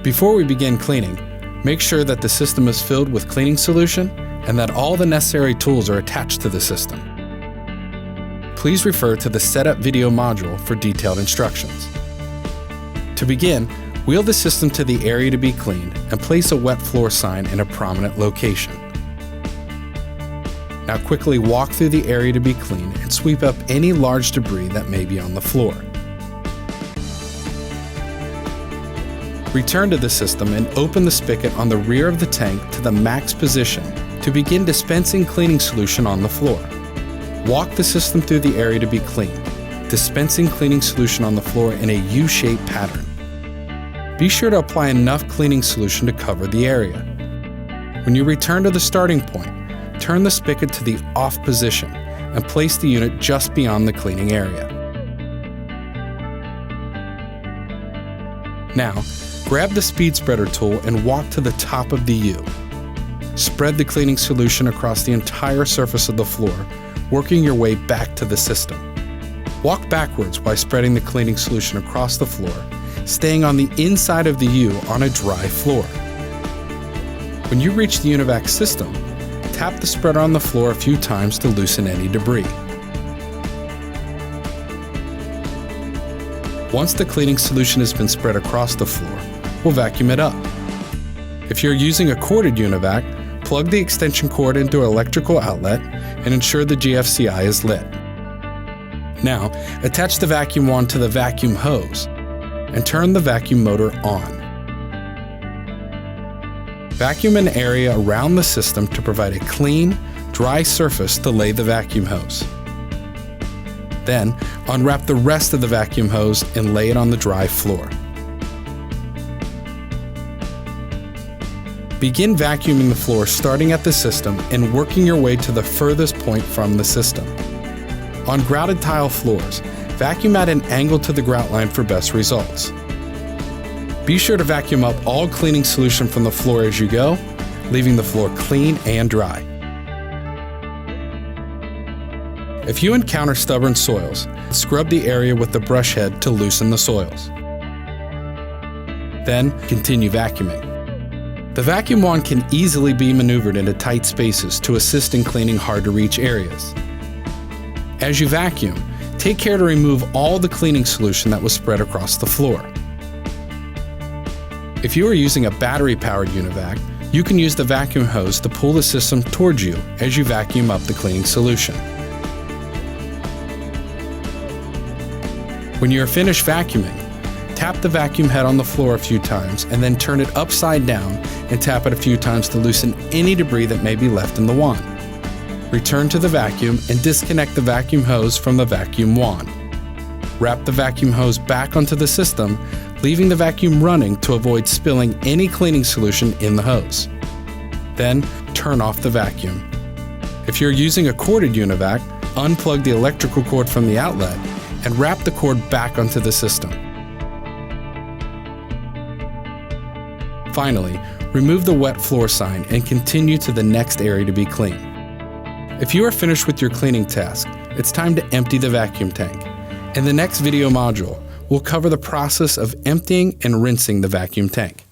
Before we begin cleaning, make sure that the system is filled with cleaning solution and that all the necessary tools are attached to the system. Please refer to the Setup video module for detailed instructions. To begin, wheel the system to the area to be cleaned and place a wet floor sign in a prominent location. Now quickly walk through the area to be cleaned and sweep up any large debris that may be on the floor. Return to the system and open the spigot on the rear of the tank to the max position to begin dispensing cleaning solution on the floor. Walk the system through the area to be cleaned, dispensing cleaning solution on the floor in a U-shaped pattern. Be sure to apply enough cleaning solution to cover the area. When you return to the starting point, turn the spigot to the off position and place the unit just beyond the cleaning area. Now, grab the speed spreader tool and walk to the top of the U. Spread the cleaning solution across the entire surface of the floor, working your way back to the system. Walk backwards while spreading the cleaning solution across the floor, staying on the inside of the U on a dry floor. When you reach the univac system, tap the spreader on the floor a few times to loosen any debris. Once the cleaning solution has been spread across the floor, we'll vacuum it up. If you're using a corded univac, plug the extension cord into an electrical outlet and ensure the GFCI is lit. Now, attach the vacuum wand to the vacuum hose and turn the vacuum motor on. Vacuum an area around the system to provide a clean, dry surface to lay the vacuum hose. Then, unwrap the rest of the vacuum hose and lay it on the dry floor. Begin vacuuming the floor starting at the system and working your way to the furthest point from the system. On grouted tile floors, vacuum at an angle to the grout line for best results. Be sure to vacuum up all cleaning solution from the floor as you go, leaving the floor clean and dry. If you encounter stubborn soils, scrub the area with the brush head to loosen the soils. Then, continue vacuuming. The vacuum wand can easily be maneuvered into tight spaces to assist in cleaning hard-to-reach areas. As you vacuum, take care to remove all the cleaning solution that was spread across the floor. If you are using a battery-powered univac, you can use the vacuum hose to pull the system towards you as you vacuum up the cleaning solution. When you are finished vacuuming, tap the vacuum head on the floor a few times and then turn it upside down and tap it a few times to loosen any debris that may be left in the wand. Return to the vacuum and disconnect the vacuum hose from the vacuum wand. Wrap the vacuum hose back onto the system, leaving the vacuum running to avoid spilling any cleaning solution in the hose. Then, turn off the vacuum. If you're using a corded univac, unplug the electrical cord from the outlet and wrap the cord back onto the system. Finally, remove the wet floor sign and continue to the next area to be cleaned. If you are finished with your cleaning task, it's time to empty the vacuum tank. In the next video module, we'll cover the process of emptying and rinsing the vacuum tank.